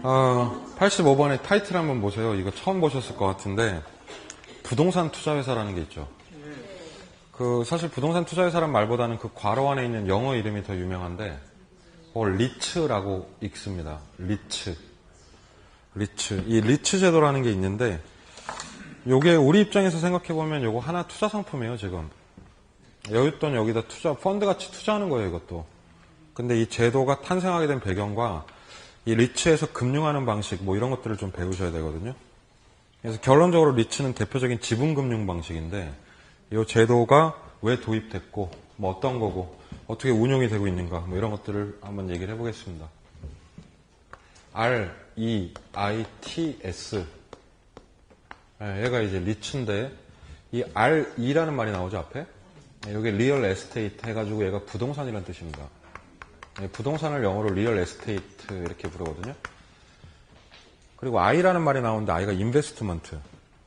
85번의 타이틀 한번 보세요. 이거 처음 보셨을 것 같은데, 부동산 투자회사라는 게 있죠. 사실 부동산 투자회사란 말보다는 그 괄호 안에 있는 영어 이름이 더 유명한데, 리츠라고 읽습니다. 리츠. 이 리츠 제도라는 게 있는데, 요게 우리 입장에서 생각해보면 요거 하나 투자 상품이에요, 지금. 여윳돈 여기다 펀드 같이 투자하는 거예요, 이것도. 근데 이 제도가 탄생하게 된 배경과 이 리츠에서 금융하는 방식, 뭐 이런 것들을 좀 배우셔야 되거든요. 그래서 결론적으로 리츠는 대표적인 지분금융 방식인데, 이 제도가 왜 도입됐고, 뭐 어떤 거고, 어떻게 운용이 되고 있는가, 뭐 이런 것들을 한번 얘기를 해보겠습니다. REITs. 얘가 이제 리츠인데, 이 RE라는 말이 나오죠, 앞에? 여기 리얼 에스테이트 해가지고 얘가 부동산이라는 뜻입니다. 부동산을 영어로 리얼 에스테이트 이렇게 부르거든요. 그리고 I라는 말이 나오는데 I가 인베스트먼트.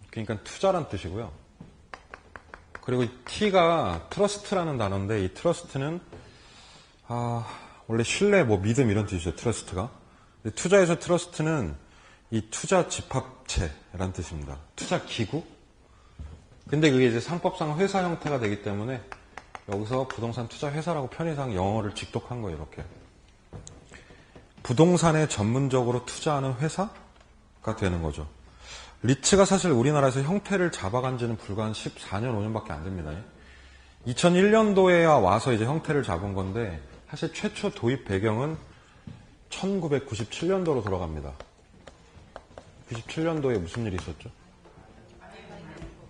그러니까 투자란 뜻이고요. 그리고 T가 트러스트라는 단어인데 이 트러스트는 원래 신뢰, 뭐 믿음 이런 뜻이죠. 트러스트가. 투자에서 트러스트는 이 투자 집합체라는 뜻입니다. 투자 기구? 근데 그게 이제 상법상 회사 형태가 되기 때문에 여기서 부동산 투자 회사라고 편의상 영어를 직독한 거예요, 이렇게. 부동산에 전문적으로 투자하는 회사가 되는 거죠. 리츠가 사실 우리나라에서 형태를 잡아간 지는 불과 한 14년, 5년밖에 안 됩니다. 2001년도에야 와서 이제 형태를 잡은 건데, 사실 최초 도입 배경은 1997년도로 돌아갑니다. 97년도에 무슨 일이 있었죠?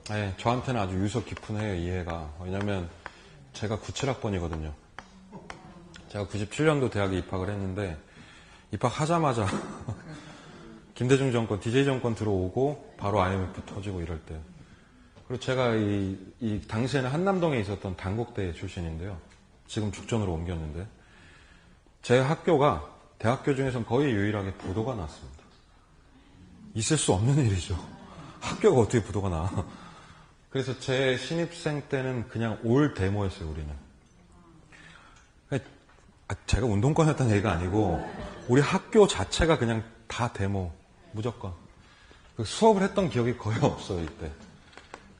네, 저한테는 아주 유서 깊은 해요, 이 해가. 왜냐면 제가 97학번이거든요. 제가 97년도 대학에 입학을 했는데 입학하자마자 김대중 정권, DJ 정권 들어오고 바로 IMF 터지고 이럴 때. 그리고 제가 이 당시에는 한남동에 있었던 단국대 출신인데요. 지금 죽전으로 옮겼는데 제 학교가 대학교 중에서는 거의 유일하게 부도가 났습니다. 있을 수 없는 일이죠. 학교가 어떻게 부도가 나. 그래서 제 신입생 때는 그냥 올 데모였어요, 우리는. 제가 운동권이었다는 얘기가 아니고, 우리 학교 자체가 그냥 다 데모, 무조건. 수업을 했던 기억이 거의 없어요, 이때.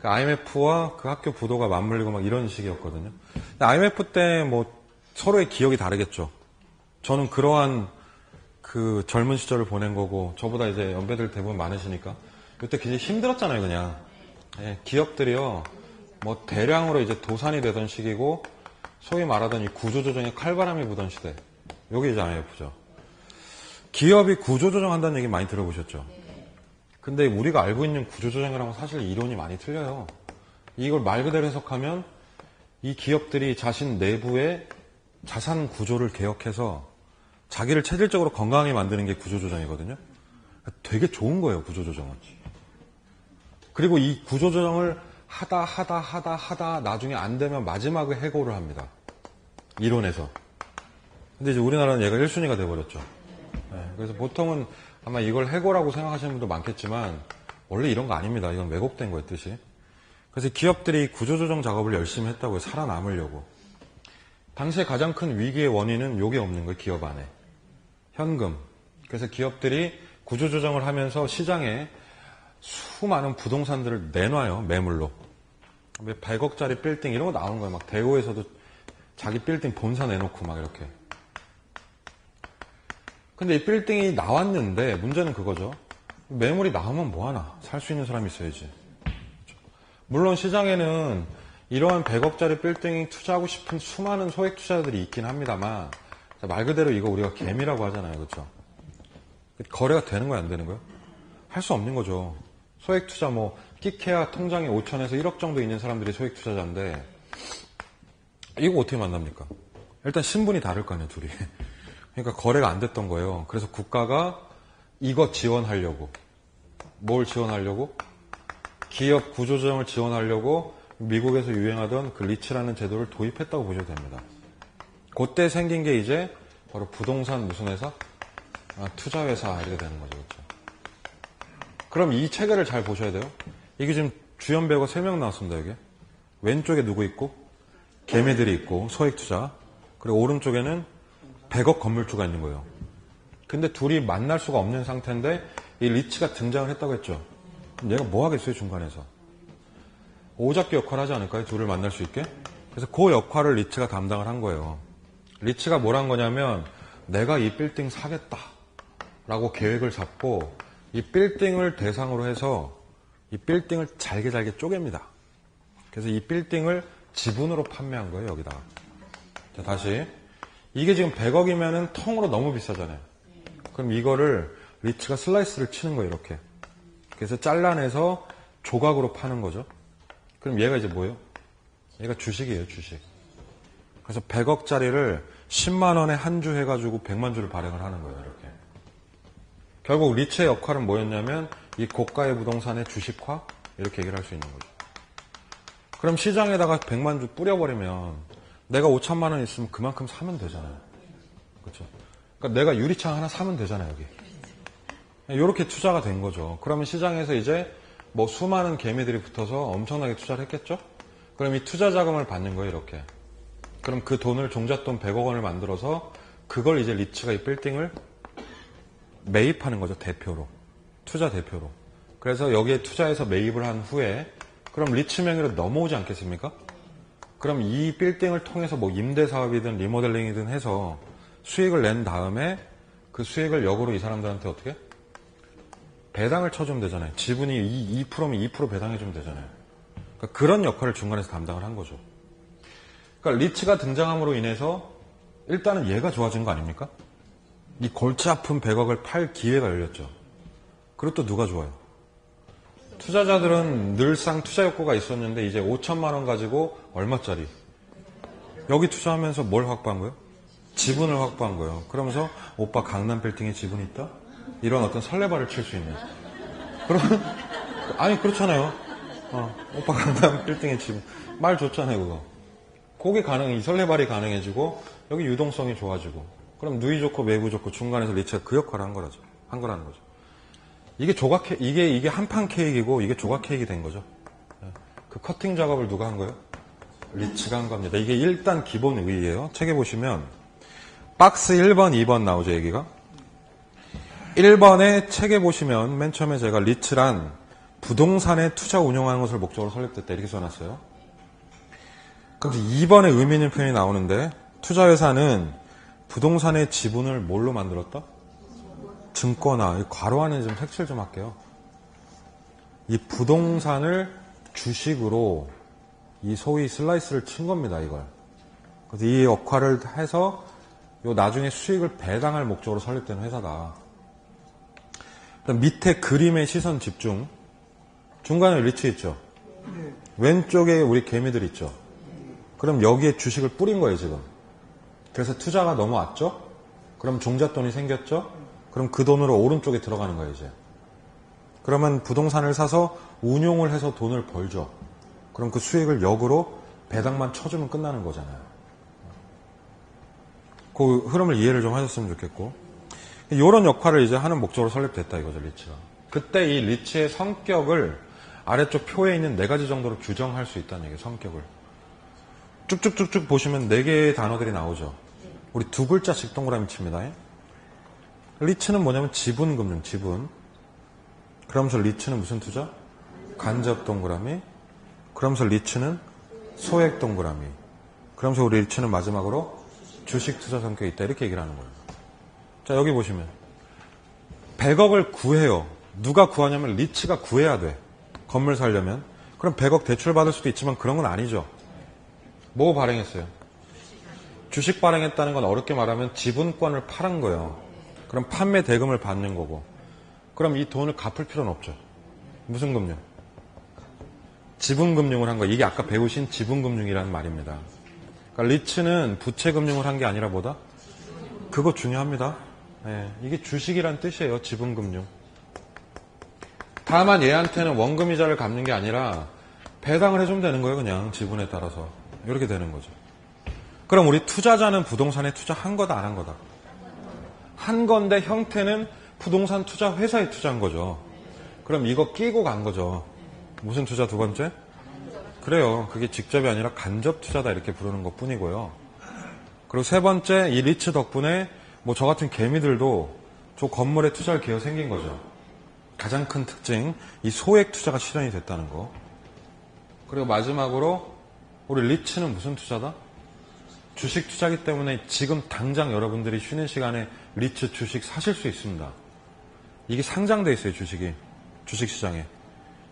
IMF와 그 학교 부도가 맞물리고 막 이런 식이었거든요. IMF 때 뭐 서로의 기억이 다르겠죠. 저는 그러한 그 젊은 시절을 보낸 거고, 저보다 이제 연배들 대부분 많으시니까, 그때 굉장히 힘들었잖아요, 그냥. 기업들이요, 뭐 대량으로 이제 도산이 되던 시기고, 소위 말하던 이 구조조정에 칼바람이 부던 시대. 요게 이제 IMF죠. 기업이 구조조정한다는 얘기 많이 들어보셨죠? 근데 우리가 알고 있는 구조조정이랑은 사실 이론이 많이 틀려요. 이걸 말 그대로 해석하면 이 기업들이 자신 내부의 자산 구조를 개혁해서 자기를 체질적으로 건강하게 만드는 게 구조조정이거든요. 되게 좋은 거예요, 구조조정은. 그리고 이 구조조정을 하다 나중에 안 되면 마지막에 해고를 합니다. 이론에서. 근데 이제 우리나라는 얘가 1순위가 돼버렸죠. 그래서 보통은 아마 이걸 해고라고 생각하시는 분도 많겠지만 원래 이런 거 아닙니다. 이건 왜곡된 거예요, 뜻이. 그래서 기업들이 구조조정 작업을 열심히 했다고요. 살아남으려고. 당시에 가장 큰 위기의 원인은 요게 없는 거예요, 기업 안에. 현금. 그래서 기업들이 구조조정을 하면서 시장에 수많은 부동산들을 내놔요, 매물로. 100억짜리 빌딩 이런 거 나오는 거예요. 막 대구에서도 자기 빌딩 본사 내놓고 막 이렇게. 근데 이 빌딩이 나왔는데 문제는 그거죠. 매물이 나오면 뭐하나. 살 수 있는 사람이 있어야지. 물론 시장에는 이러한 100억짜리 빌딩이 투자하고 싶은 수많은 소액 투자자들이 있긴 합니다만 말 그대로 이거 우리가 개미라고 하잖아요. 그렇죠? 거래가 되는 거야, 안 되는 거야? 할 수 없는 거죠. 소액 투자 뭐 끼케야 통장에 5천에서 1억 정도 있는 사람들이 소액 투자자인데 이거 어떻게 만납니까? 일단 신분이 다를 거 아니에요, 둘이. 그러니까 거래가 안 됐던 거예요. 그래서 국가가 이거 지원하려고. 뭘 지원하려고? 기업 구조조정을 지원하려고 미국에서 유행하던 그 리츠라는 제도를 도입했다고 보셔도 됩니다. 그때 생긴 게 이제 바로 부동산 무슨 회사? 투자회사 이렇게 되는 거죠. 그렇죠? 그럼 이 체계를 잘 보셔야 돼요. 이게 지금 주연 배우가 3명 나왔습니다. 여기. 왼쪽에 누구 있고 개미들이 있고 소액투자. 그리고 오른쪽에는 100억 건물주가 있는 거예요. 근데 둘이 만날 수가 없는 상태인데 이 리츠가 등장을 했다고 했죠. 그럼 얘가 뭐 하겠어요, 중간에서? 오잡기 역할을 하지 않을까요? 둘을 만날 수 있게? 그래서 그 역할을 리츠가 담당을 한 거예요. 리츠가 뭘 한 거냐면 내가 이 빌딩 사겠다 라고 계획을 잡고 이 빌딩을 대상으로 해서 이 빌딩을 잘게 쪼갭니다. 그래서 이 빌딩을 지분으로 판매한 거예요, 여기다가. 자, 다시. 이게 지금 100억이면은 통으로 너무 비싸잖아요. 그럼 이거를 리츠가 슬라이스를 치는 거예요, 이렇게. 그래서 잘라내서 조각으로 파는 거죠. 그럼 얘가 이제 뭐예요? 얘가 주식이에요, 주식. 그래서 100억짜리를 10만 원에 한 주 해가지고 100만 주를 발행을 하는 거예요, 이렇게. 결국 리츠의 역할은 뭐였냐면 이 고가의 부동산의 주식화? 이렇게 얘기를 할 수 있는 거죠. 그럼 시장에다가 100만 주 뿌려버리면 내가 5천만 원 있으면 그만큼 사면 되잖아요. 그렇죠? 그러니까 내가 유리창 하나 사면 되잖아요, 여기. 이렇게 투자가 된 거죠. 그러면 시장에서 이제 뭐 수많은 개미들이 붙어서 엄청나게 투자를 했겠죠? 그럼 이 투자 자금을 받는 거예요, 이렇게. 그럼 그 돈을 종잣돈 100억 원을 만들어서 그걸 이제 리츠가 이 빌딩을 매입하는 거죠, 대표로. 투자 대표로. 그래서 여기에 투자해서 매입을 한 후에 그럼 리츠 명의로 넘어오지 않겠습니까? 그럼 이 빌딩을 통해서 뭐 임대 사업이든 리모델링이든 해서 수익을 낸 다음에 그 수익을 역으로 이 사람들한테 어떻게? 배당을 쳐주면 되잖아요. 지분이 2%면 2% 배당해주면 되잖아요. 그러니까 그런 역할을 중간에서 담당을 한 거죠. 그러니까 리츠가 등장함으로 인해서 일단은 얘가 좋아진 거 아닙니까? 이 골치 아픈 100억을 팔 기회가 열렸죠. 그리고 또 누가 좋아요? 투자자들은 늘상 투자 욕구가 있었는데 이제 5천만 원 가지고 얼마짜리? 여기 투자하면서 뭘 확보한 거예요? 지분을 확보한 거예요. 그러면서 오빠 강남 빌딩에 지분이 있다? 이런 어떤 설레발을 칠 수 있는. 그러면 아니 그렇잖아요. 오빠 강남 빌딩에 지분. 말 좋잖아요, 그거. 그게 이 설레발이 가능해지고 여기 유동성이 좋아지고 그럼 누이 좋고 매부 좋고 중간에서 리츠가 그 역할을 한 거라는 거죠. 이게 한판 케이크이고 이게 조각 케이크 된 거죠. 그 커팅 작업을 누가 한 거예요? 리츠가 한 겁니다. 이게 일단 기본 의의예요. 책에 보시면 박스 1번, 2번 나오죠, 얘기가. 1번에 책에 보시면 맨 처음에 제가 리츠란 부동산에 투자 운용하는 것을 목적으로 설립됐다 이렇게 써놨어요. 그럼 2번에 의미 있는 표현이 나오는데 투자회사는 부동산의 지분을 뭘로 만들었다? 증권화. 괄호 안에 좀 색칠 좀 할게요. 이 부동산을 주식으로 이 소위 슬라이스를 친 겁니다, 이걸. 그래서 이 역할을 해서 요 나중에 수익을 배당할 목적으로 설립된 회사다. 밑에 그림의 시선 집중. 중간에 리츠 있죠? 왼쪽에 우리 개미들 있죠? 그럼 여기에 주식을 뿌린 거예요, 지금. 그래서 투자가 넘어왔죠? 그럼 종잣돈이 생겼죠? 그럼 그 돈으로 오른쪽에 들어가는 거예요, 이제. 그러면 부동산을 사서 운용을 해서 돈을 벌죠. 그럼 그 수익을 역으로 배당만 쳐주면 끝나는 거잖아요. 그 흐름을 이해를 좀 하셨으면 좋겠고. 이런 역할을 이제 하는 목적으로 설립됐다 이거죠, 리츠가. 그때 이 리츠의 성격을 아래쪽 표에 있는 4가지 정도로 규정할 수 있다는 얘기예요, 성격을. 쭉쭉쭉쭉 보시면 4개의 단어들이 나오죠. 우리 2글자씩 동그라미 칩니다. 리츠는 뭐냐면 지분금융, 지분. 그러면서 리츠는 무슨 투자? 간접 동그라미. 그러면서 리츠는 소액 동그라미. 그러면서 우리 리츠는 마지막으로 주식 투자 성격이 있다. 이렇게 얘기를 하는 거예요. 자, 여기 보시면 100억을 구해요. 누가 구하냐면 리츠가 구해야 돼. 건물 사려면. 그럼 100억 대출 받을 수도 있지만 그런 건 아니죠. 뭐 발행했어요? 주식 발행했다는 건 어렵게 말하면 지분권을 팔은 거예요. 그럼 판매 대금을 받는 거고. 그럼 이 돈을 갚을 필요는 없죠. 무슨 금융? 지분금융을 한 거예요. 이게 아까 배우신 지분금융이라는 말입니다. 그러니까 리츠는 부채금융을 한 게 아니라 뭐다? 그거 중요합니다. 네, 이게 주식이란 뜻이에요. 지분금융. 다만 얘한테는 원금이자를 갚는 게 아니라 배당을 해주면 되는 거예요. 그냥 지분에 따라서. 이렇게 되는 거죠. 그럼 우리 투자자는 부동산에 투자한 거다 안 한 거다? 한 건데 형태는 부동산 투자 회사에 투자한 거죠. 그럼 이거 끼고 간 거죠. 무슨 투자 2번째? 그래요. 그게 직접이 아니라 간접 투자다 이렇게 부르는 것 뿐이고요. 그리고 3번째, 이 리츠 덕분에 뭐 저 같은 개미들도 저 건물에 투자할 기회가 생긴 거죠. 가장 큰 특징, 이 소액 투자가 실현이 됐다는 거. 그리고 마지막으로 우리 리츠는 무슨 투자다? 주식 투자기 때문에 지금 당장 여러분들이 쉬는 시간에 리츠 주식 사실 수 있습니다. 이게 상장돼 있어요, 주식이. 주식시장에.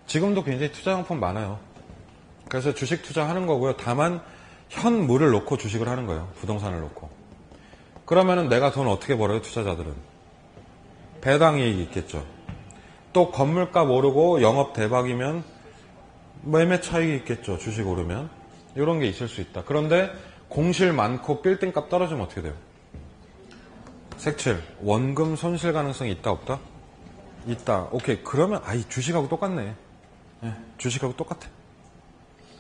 지금도 굉장히 투자 상품 많아요. 그래서 주식 투자하는 거고요. 다만 현물을 놓고 주식을 하는 거예요. 부동산을 놓고. 그러면은 내가 돈 어떻게 벌어요, 투자자들은? 배당 이익이 있겠죠. 또 건물값 오르고 영업 대박이면 매매 차익이 있겠죠. 주식 오르면. 이런 게 있을 수 있다. 그런데 공실 많고 빌딩값 떨어지면 어떻게 돼요? 색칠. 원금 손실 가능성이 있다, 없다? 있다. 오케이. 그러면 이 주식하고 똑같네. 네, 주식하고 똑같아.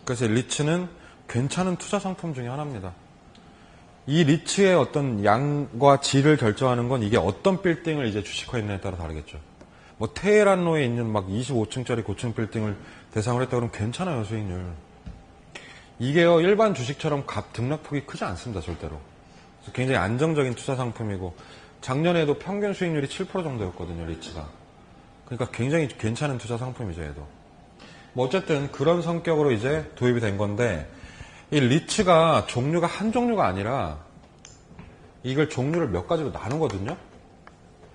그래서 리츠는 괜찮은 투자 상품 중에 하나입니다. 이 리츠의 어떤 양과 질을 결정하는 건 이게 어떤 빌딩을 이제 주식화했느냐에 따라 다르겠죠. 뭐 테헤란로에 있는 막 25층짜리 고층 빌딩을 대상으로 했다 그러면 괜찮아요, 수익률. 이게요, 일반 주식처럼 등락폭이 크지 않습니다, 절대로. 그래서 굉장히 안정적인 투자 상품이고, 작년에도 평균 수익률이 7% 정도였거든요, 리츠가. 그러니까 굉장히 괜찮은 투자 상품이죠, 얘도. 뭐 어쨌든 그런 성격으로 이제 도입이 된 건데, 이 리츠가 종류가 한 종류가 아니라, 이걸 종류를 몇 가지로 나누거든요?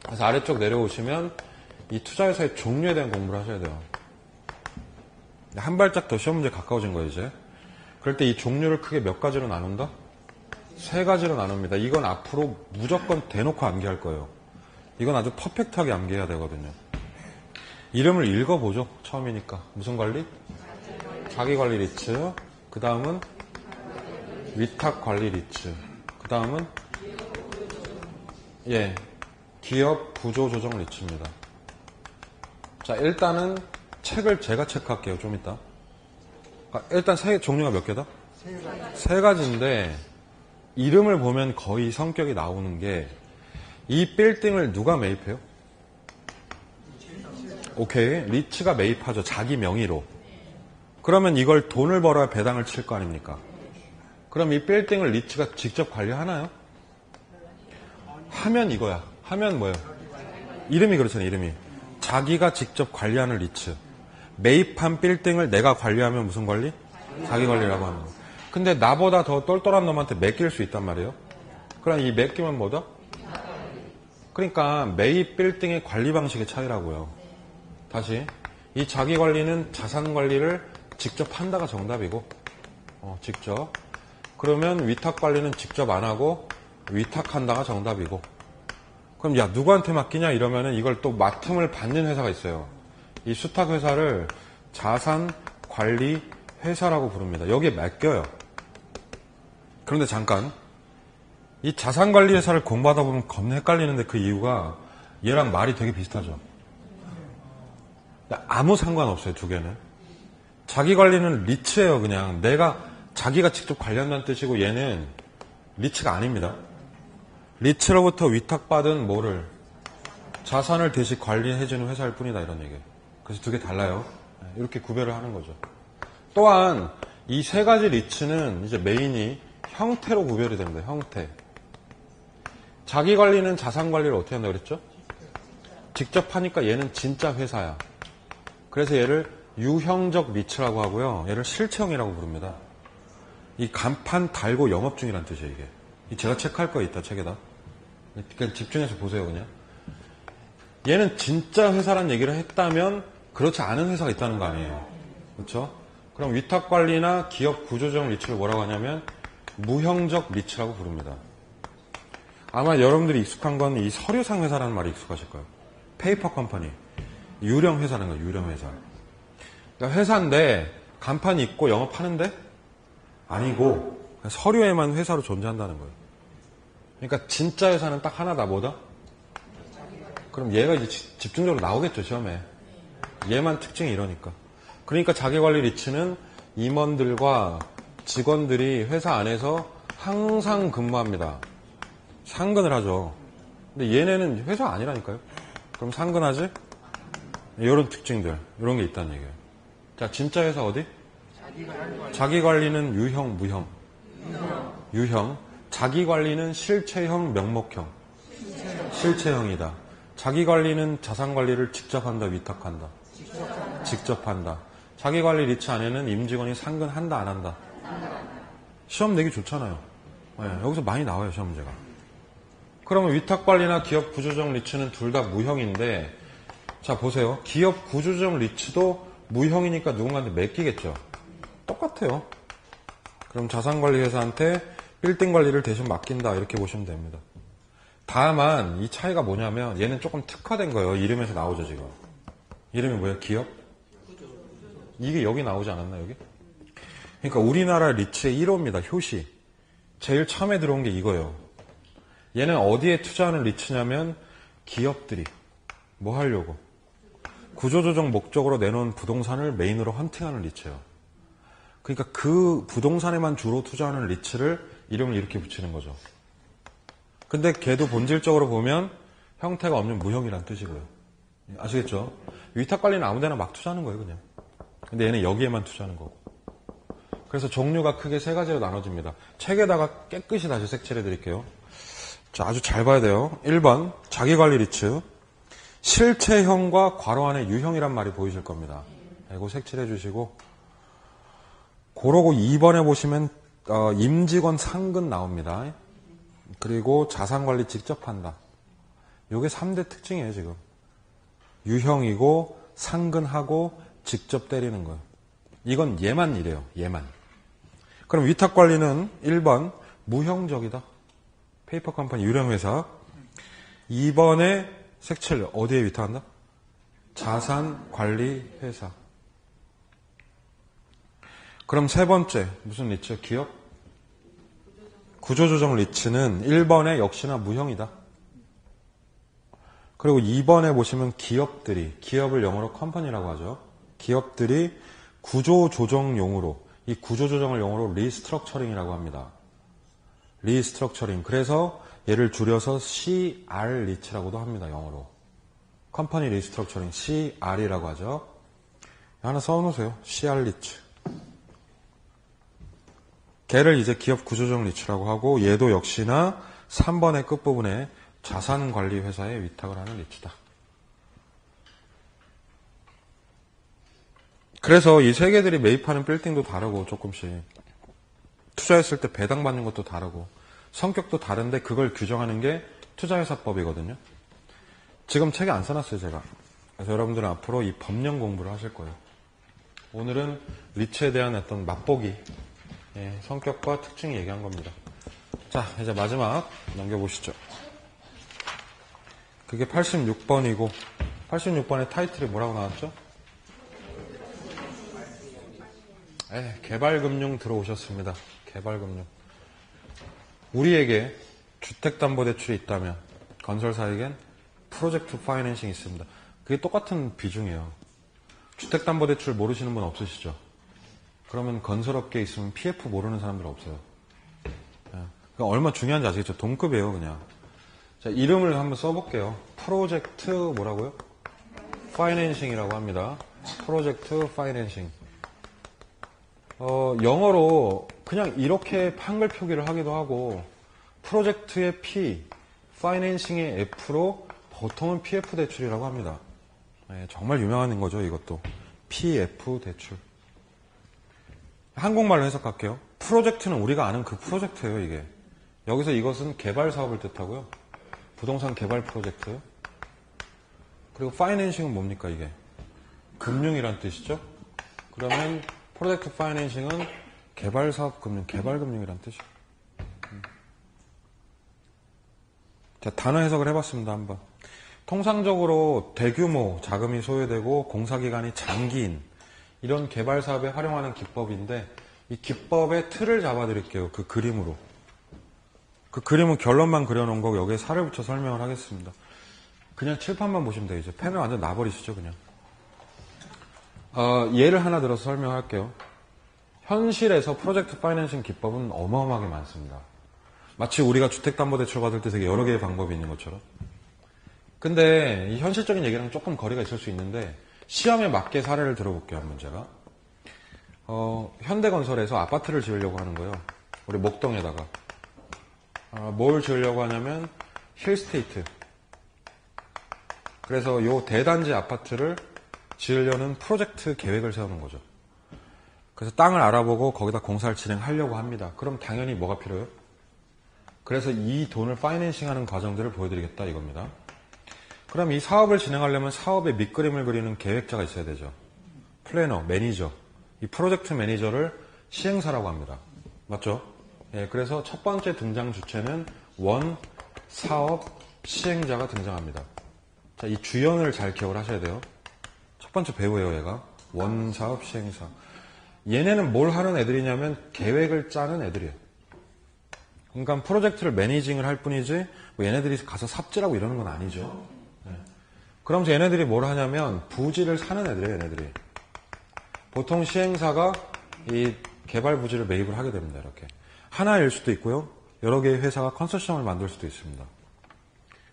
그래서 아래쪽 내려오시면, 이 투자회사의 종류에 대한 공부를 하셔야 돼요. 한 발짝 더 시험 문제 가까워진 거예요, 이제. 그럴 때 이 종류를 크게 몇 가지로 나눈다? 3가지로 나눕니다. 이건 앞으로 무조건 대놓고 암기할 거예요. 이건 아주 퍼펙트하게 암기해야 되거든요. 이름을 읽어보죠. 처음이니까. 무슨 관리? 자기관리 리츠. 그 다음은 위탁관리 리츠. 그 다음은 기업 구조조정 리츠입니다. 자, 일단은 책을 제가 체크할게요. 좀 이따. 일단 종류가 몇 개다? 3가지인데 이름을 보면 거의 성격이 나오는 게, 이 빌딩을 누가 매입해요? 오케이. 리츠가 매입하죠. 자기 명의로. 그러면 이걸 돈을 벌어야 배당을 칠 거 아닙니까? 그럼 이 빌딩을 리츠가 직접 관리하나요? 하면 이거야. 하면 뭐예요? 이름이 그렇잖아요, 이름이. 자기가 직접 관리하는 리츠. 매입한 빌딩을 내가 관리하면 무슨 관리? 자기 관리라고 하는 거. 근데 나보다 더 똘똘한 놈한테 맡길 수 있단 말이에요. 그럼 이 맡기면 뭐다? 그러니까 매입 빌딩의 관리 방식의 차이라고요. 다시. 이 자기 관리는 자산 관리를 직접 한다가 정답이고, 직접. 그러면 위탁 관리는 직접 안 하고 위탁한다가 정답이고. 그럼 야, 누구한테 맡기냐 이러면은 이걸 또 맡음을 받는 회사가 있어요. 이 수탁 회사를 자산 관리 회사라고 부릅니다. 여기에 맡겨요. 그런데 잠깐, 이 자산 관리 회사를 공부하다 보면 겁나 헷갈리는데 그 이유가 얘랑 말이 되게 비슷하죠. 아무 상관없어요, 두 개는. 자기 관리는 리츠예요, 그냥. 자기가 직접 관리한다는 뜻이고, 얘는 리츠가 아닙니다. 리츠로부터 위탁받은 뭐를? 자산을 대신 관리해주는 회사일 뿐이다, 이런 얘기예요. 그래서 두 개 달라요. 이렇게 구별을 하는 거죠. 또한 이 3가지 리츠는 이제 메인이 형태로 구별이 됩니다. 형태. 자기 관리는 자산 관리를 어떻게 한다고 그랬죠? 직접 하니까 얘는 진짜 회사야. 그래서 얘를 유형적 리츠라고 하고요. 얘를 실체형이라고 부릅니다. 이 간판 달고 영업 중이라는 뜻이에요, 이게. 제가 체크할 거 있다, 책에다. 그냥 집중해서 보세요, 그냥. 얘는 진짜 회사란 얘기를 했다면 그렇지 않은 회사가 있다는 거 아니에요. 그렇죠? 그럼 위탁관리나 기업 구조조정 리츠를 뭐라고 하냐면 무형적 리츠라고 부릅니다. 아마 여러분들이 익숙한 건 이 서류상 회사라는 말이 익숙하실 거예요. 페이퍼 컴퍼니. 유령 회사라는 거예요, 유령 회사. 그러니까 회사인데 간판이 있고 영업하는데 아니고 서류에만 회사로 존재한다는 거예요. 그러니까 진짜 회사는 딱 하나다, 뭐다? 그럼 얘가 이제 집중적으로 나오겠죠, 시험에. 얘만 특징이 이러니까. 그러니까 자기관리 리츠는 임원들과 직원들이 회사 안에서 항상 근무합니다. 상근을 하죠. 근데 얘네는 회사 아니라니까요. 그럼 상근하지? 이런 특징들, 이런 게 있다는 얘기예요. 자, 진짜 회사 어디? 자기관리는 유형, 무형. 유형. 자기관리는 실체형, 명목형. 실체형이다. 자기 관리는 자산 관리를 직접 한다, 위탁한다? 직접 한다. 자기 관리 리츠 안에는 임직원이 상근한다, 안 한다? 시험 내기 좋잖아요. 네, 여기서 많이 나와요, 시험 문제가. 그러면 위탁 관리나 기업 구조조정 리츠는 둘 다 무형인데, 자, 보세요. 기업 구조조정 리츠도 무형이니까 누군가한테 맡기겠죠. 똑같아요. 그럼 자산관리회사한테 1등 관리를 대신 맡긴다, 이렇게 보시면 됩니다. 다만 이 차이가 뭐냐면 얘는 조금 특화된 거예요. 이름에서 나오죠, 지금. 이름이 뭐예요? 기업? 이게 여기 나오지 않았나, 여기? 그러니까 우리나라 리츠의 1호입니다. 효시. 제일 처음에 들어온 게 이거예요. 얘는 어디에 투자하는 리츠냐면 기업들이 뭐 하려고? 구조조정 목적으로 내놓은 부동산을 메인으로 헌팅하는 리츠예요. 그러니까 그 부동산에만 주로 투자하는 리츠를 이름을 이렇게 붙이는 거죠. 근데 걔도 본질적으로 보면 형태가 없는 무형이란 뜻이고요. 아시겠죠? 위탁관리는 아무데나 막 투자하는 거예요, 그냥. 근데 얘는 여기에만 투자하는 거고. 그래서 종류가 크게 세 가지로 나눠집니다. 책에다가 깨끗이 다시 색칠해 드릴게요. 자, 아주 잘 봐야 돼요. 1번 자기관리 리츠. 실체형과 괄호 안에 유형이란 말이 보이실 겁니다. 이거 색칠해 주시고, 그러고 2번에 보시면 임직원 상근 나옵니다. 그리고 자산관리 직접 한다. 이게 3대 특징이에요, 지금. 유형이고 상근하고 직접 때리는 거예요. 이건 얘만 이래요, 얘만. 그럼 위탁관리는 1번 무형적이다. 페이퍼 컴퍼니 유령회사. 2번에 색칠 어디에 위탁한다? 자산관리회사. 그럼 세 번째 무슨 리츠? 기업? 구조조정 리츠는 1번에 역시나 무형이다. 그리고 2번에 보시면 기업들이, 기업을 영어로 컴퍼니라고 하죠. 기업들이 구조조정용으로, 이 구조조정을 영어로 리스트럭처링이라고 합니다. 리스트럭처링. 그래서 얘를 줄여서 CR 리츠라고도 합니다, 영어로. 컴퍼니 리스트럭처링, CR이라고 하죠. 하나 써놓으세요. CR 리츠. 걔를 이제 기업 구조조정 리츠라고 하고, 얘도 역시나 3번의 끝부분에 자산관리회사에 위탁을 하는 리츠다. 그래서 이 세 개들이 매입하는 빌딩도 다르고, 조금씩 투자했을 때 배당받는 것도 다르고, 성격도 다른데 그걸 규정하는 게 투자회사법이거든요. 지금 책에 안 써놨어요, 제가. 그래서 여러분들은 앞으로 이 법령 공부를 하실 거예요. 오늘은 리츠에 대한 어떤 맛보기, 성격과 특징 얘기한 겁니다. 자, 이제 마지막 넘겨보시죠. 그게 86번이고 86번의 타이틀이 뭐라고 나왔죠? 개발금융 들어오셨습니다. 개발금융. 우리에게 주택담보대출이 있다면 건설사에겐 프로젝트 파이낸싱이 있습니다. 그게 똑같은 비중이에요. 주택담보대출 모르시는 분 없으시죠? 그러면 건설업계에 있으면 PF 모르는 사람들 없어요. 그러니까 얼마나 중요한지 아시겠죠? 동급이에요, 그냥. 자, 이름을 한번 써볼게요. 프로젝트 뭐라고요? 파이낸싱이라고 합니다. 프로젝트 파이낸싱. 영어로 그냥 이렇게 한글 표기를 하기도 하고, 프로젝트의 P, 파이낸싱의 F로 보통은 PF 대출이라고 합니다. 정말 유명한 거죠, 이것도. PF 대출. 한국말로 해석할게요. 프로젝트는 우리가 아는 그 프로젝트예요, 이게. 여기서 이것은 개발 사업을 뜻하고요. 부동산 개발 프로젝트예요. 그리고 파이낸싱은 뭡니까, 이게? 금융이란 뜻이죠. 그러면 프로젝트 파이낸싱은 개발 사업 금융, 개발 금융이란 뜻이에요. 자, 단어 해석을 해봤습니다, 한번. 통상적으로 대규모 자금이 소요되고 공사기간이 장기인 이런 개발 사업에 활용하는 기법인데, 이 기법의 틀을 잡아드릴게요. 그 그림으로. 그 그림은 결론만 그려놓은 거고 여기에 살을 붙여 설명을 하겠습니다. 그냥 칠판만 보시면 돼요. 이제 펜을 완전 놔버리시죠, 그냥. 예를 하나 들어서 설명할게요. 현실에서 프로젝트 파이낸싱 기법은 어마어마하게 많습니다. 마치 우리가 주택담보대출 받을 때 되게 여러 개의 방법이 있는 것처럼. 근데 이 현실적인 얘기랑 조금 거리가 있을 수 있는데, 시험에 맞게 사례를 들어볼게요, 한번 제가. 현대건설에서 아파트를 지으려고 하는 거예요. 우리 목동에다가. 뭘 지으려고 하냐면 힐스테이트. 그래서 요 대단지 아파트를 지으려는 프로젝트 계획을 세우는 거죠. 그래서 땅을 알아보고 거기다 공사를 진행하려고 합니다. 그럼 당연히 뭐가 필요해요? 그래서 이 돈을 파이낸싱하는 과정들을 보여드리겠다 이겁니다. 그럼 이 사업을 진행하려면 사업의 밑그림을 그리는 계획자가 있어야 되죠. 플래너, 매니저. 이 프로젝트 매니저를 시행사라고 합니다. 맞죠? 예, 그래서 첫 번째 등장 주체는 원, 사업, 시행자가 등장합니다. 자, 이 주연을 잘 기억을 하셔야 돼요. 첫 번째 배우예요, 얘가. 원, 사업, 시행사. 얘네는 뭘 하는 애들이냐면 계획을 짜는 애들이에요. 그러니까 프로젝트를 매니징을 할 뿐이지 뭐 얘네들이 가서 삽질하고 이러는 건 아니죠. 네. 그러면서 얘네들이 뭘 하냐면 부지를 사는 애들이에요, 얘네들이. 보통 시행사가 이 개발 부지를 매입을 하게 됩니다, 이렇게. 하나일 수도 있고요. 여러 개의 회사가 컨소시엄을 만들 수도 있습니다.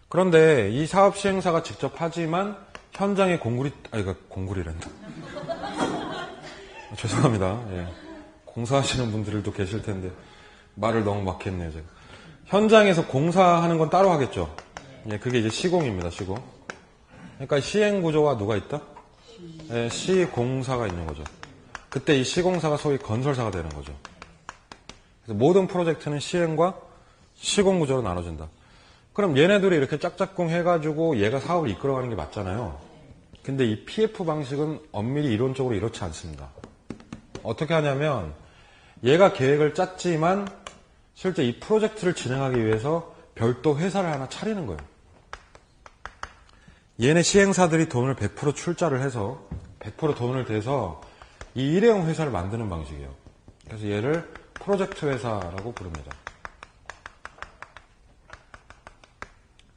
그런데 이 사업 시행사가 직접 하지만 현장에 공구리란다. 죄송합니다. 예. 공사하시는 분들도 계실 텐데 말을 너무 막 했네요, 제가. 현장에서 공사하는 건 따로 하겠죠. 예, 그게 이제 시공입니다, 시공. 그러니까 시행 구조가 누가 있다? 예, 시공사가 있는 거죠. 그때 이 시공사가 소위 건설사가 되는 거죠. 그래서 모든 프로젝트는 시행과 시공 구조로 나눠진다. 그럼 얘네들이 이렇게 짝짝꿍 해가지고 얘가 사업을 이끌어가는 게 맞잖아요. 근데 이 PF 방식은 엄밀히 이론적으로 이렇지 않습니다. 어떻게 하냐면 얘가 계획을 짰지만 실제 이 프로젝트를 진행하기 위해서 별도 회사를 하나 차리는 거예요. 얘네 시행사들이 돈을 100% 출자를 해서 100% 돈을 대서 이 일회용 회사를 만드는 방식이에요. 그래서 얘를 프로젝트 회사라고 부릅니다.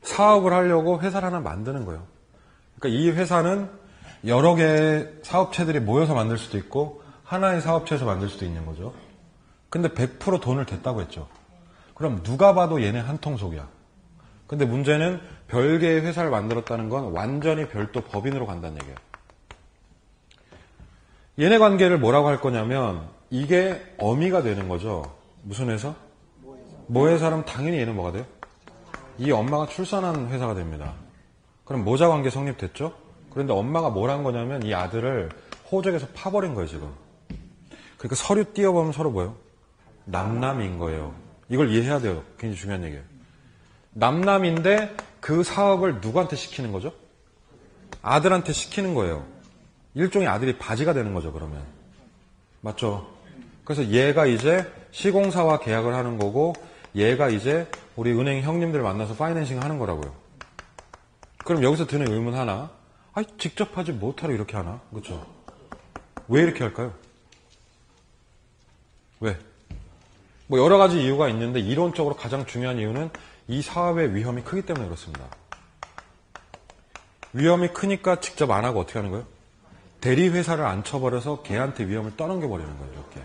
사업을 하려고 회사를 하나 만드는 거예요. 그러니까 이 회사는 여러 개의 사업체들이 모여서 만들 수도 있고 하나의 사업체에서 만들 수도 있는 거죠. 근데 100% 돈을 댔다고 했죠. 그럼 누가 봐도 얘네 한통속이야. 근데 문제는 별개의 회사를 만들었다는 건 완전히 별도 법인으로 간다는 얘기예요. 얘네 관계를 뭐라고 할 거냐면 이게 어미가 되는 거죠. 무슨 회사? 모회사라면 당연히 얘는 뭐가 돼요? 이 엄마가 출산한 회사가 됩니다. 그럼 모자 관계 성립됐죠? 그런데 엄마가 뭘 한 거냐면 이 아들을 호적에서 파버린 거예요, 지금. 그러니까 서류 띄워보면 서로 뭐예요? 남남인 거예요. 이걸 이해해야 돼요. 굉장히 중요한 얘기예요. 남남인데 그 사업을 누구한테 시키는 거죠? 아들한테 시키는 거예요. 일종의 아들이 바지가 되는 거죠, 그러면. 맞죠? 그래서 얘가 이제 시공사와 계약을 하는 거고 얘가 이제 우리 은행 형님들 만나서 파이낸싱 하는 거라고요. 그럼 여기서 드는 의문 하나. 직접 하지 못하러 이렇게 하나? 그렇죠? 왜 이렇게 할까요? 왜? 뭐 여러 가지 이유가 있는데 이론적으로 가장 중요한 이유는 이 사업의 위험이 크기 때문에 그렇습니다. 위험이 크니까 직접 안 하고 어떻게 하는 거예요? 대리 회사를 앉혀버려서 걔한테 위험을 떠넘겨버리는 거예요, 이렇게.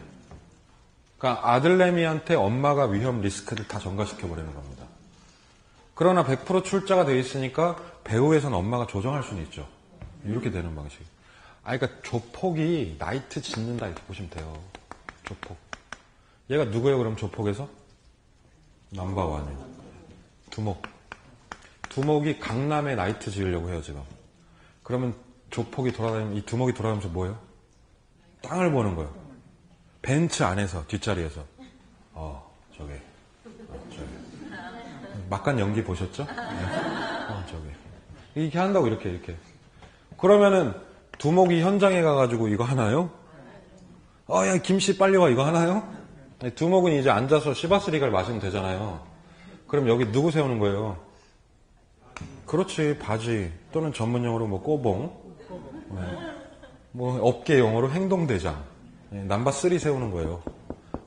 그러니까 아들내미한테 엄마가 위험 리스크를 다 전가시켜버리는 겁니다. 그러나 100% 출자가 되어 있으니까 배후에서는 엄마가 조정할 수는 있죠. 이렇게 되는 방식. 그러니까 조폭이 나이트 짓는다 이렇게 보시면 돼요. 조폭. 얘가 누구예요, 그럼 조폭에서? 넘버원이에요. 두목. 두목이 강남에 나이트 지으려고 해요, 지금. 그러면 조폭이 돌아다니면, 이 두목이 돌아다니면서 뭐예요? 땅을 보는 거예요. 벤츠 안에서, 뒷자리에서. 저기. 막간 연기 보셨죠? 네. 저기. 이렇게 한다고, 이렇게. 그러면은, 두목이 현장에 가가지고 이거 하나요? 야, 김씨 빨리 와, 이거 하나요? 두목은 이제 앉아서 시바스리가를 마시면 되잖아요. 그럼 여기 누구 세우는 거예요? 그렇지, 바지. 또는 전문용어로 뭐, 꼬봉. 네. 뭐, 업계 용어로 행동대장. 네, 넘버 3 세우는 거예요.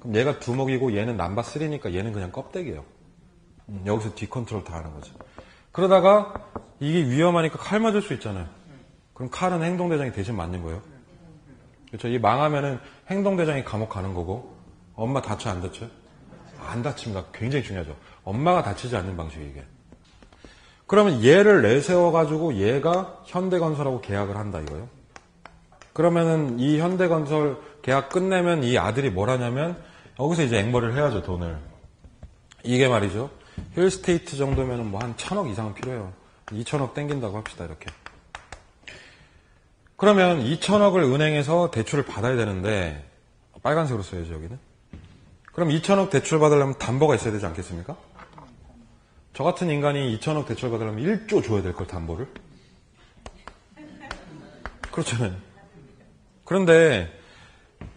그럼 얘가 두목이고 얘는 넘버 3니까 얘는 그냥 껍데기예요. 여기서 디컨트롤 다 하는 거죠. 그러다가 이게 위험하니까 칼 맞을 수 있잖아요. 그럼 칼은 행동대장이 대신 맞는 거예요. 그렇죠? 이 망하면은 행동대장이 감옥 가는 거고 엄마 다쳐 안 다쳐요? 안 다칩니다. 굉장히 중요하죠. 엄마가 다치지 않는 방식이 이게. 그러면 얘를 내세워가지고 얘가 현대건설하고 계약을 한다 이거예요. 그러면은 이 현대건설 계약 끝내면 이 아들이 뭘 하냐면 여기서 이제 앵벌을 해야죠, 돈을. 이게 말이죠. 힐스테이트 정도면은 뭐 한 1,000억 이상은 필요해요. 2천억 땡긴다고 합시다, 이렇게. 그러면 2천억을 은행에서 대출을 받아야 되는데, 빨간색으로 써야죠, 여기는. 그럼 2천억 대출 받으려면 담보가 있어야 되지 않겠습니까? 저 같은 인간이 2천억 대출 받으려면 1조 줘야 될 걸, 담보를. 그렇잖아요. 그런데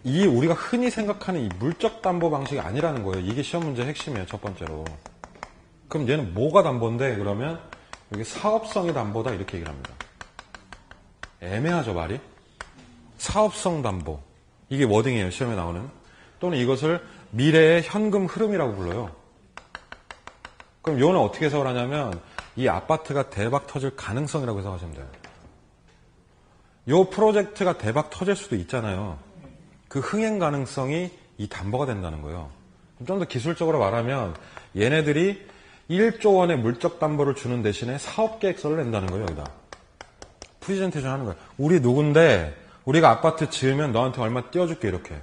우리가 흔히 생각하는 이 물적 담보 방식이 아니라는 거예요. 이게 시험 문제 핵심이에요, 첫 번째로. 그럼 얘는 뭐가 담보인데? 그러면 여기 사업성이 담보다 이렇게 얘기를 합니다. 애매하죠, 말이? 사업성 담보. 이게 워딩이에요, 시험에 나오는. 또는 이것을 미래의 현금 흐름이라고 불러요. 그럼 요는 어떻게 해석을 하냐면 이 아파트가 대박 터질 가능성이라고 해석하시면 돼요. 요 프로젝트가 대박 터질 수도 있잖아요. 그 흥행 가능성이 이 담보가 된다는 거예요. 좀 더 기술적으로 말하면 얘네들이 1조 원의 물적 담보를 주는 대신에 사업 계획서를 낸다는 거예요, 여기다. 프리젠테이션 하는 거예요. 우리 누군데 우리가 아파트 지으면 너한테 얼마 띄워줄게, 이렇게.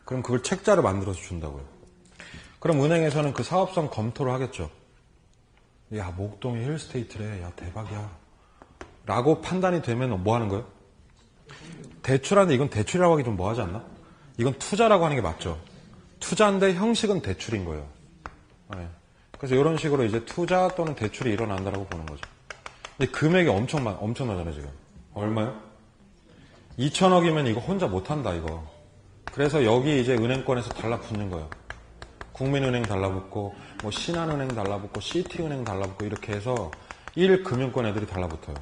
그럼 그걸 책자를 만들어서 준다고요. 그럼 은행에서는 그 사업성 검토를 하겠죠. 야, 목동이 힐스테이트래. 야, 대박이야. 라고 판단이 되면 뭐 하는 거예요? 대출하는데 이건 대출이라고 하기 좀 뭐하지 않나? 이건 투자라고 하는 게 맞죠. 투자인데 형식은 대출인 거예요. 네. 그래서 이런 식으로 이제 투자 또는 대출이 일어난다라고 보는 거죠. 근데 금액이 엄청나잖아요, 지금. 얼마요? 2천억이면 이거 혼자 못한다, 이거. 그래서 여기 이제 은행권에서 달라붙는 거예요. 국민은행 달라붙고, 뭐 신한은행 달라붙고, 시티은행 달라붙고, 이렇게 해서 1금융권 애들이 달라붙어요.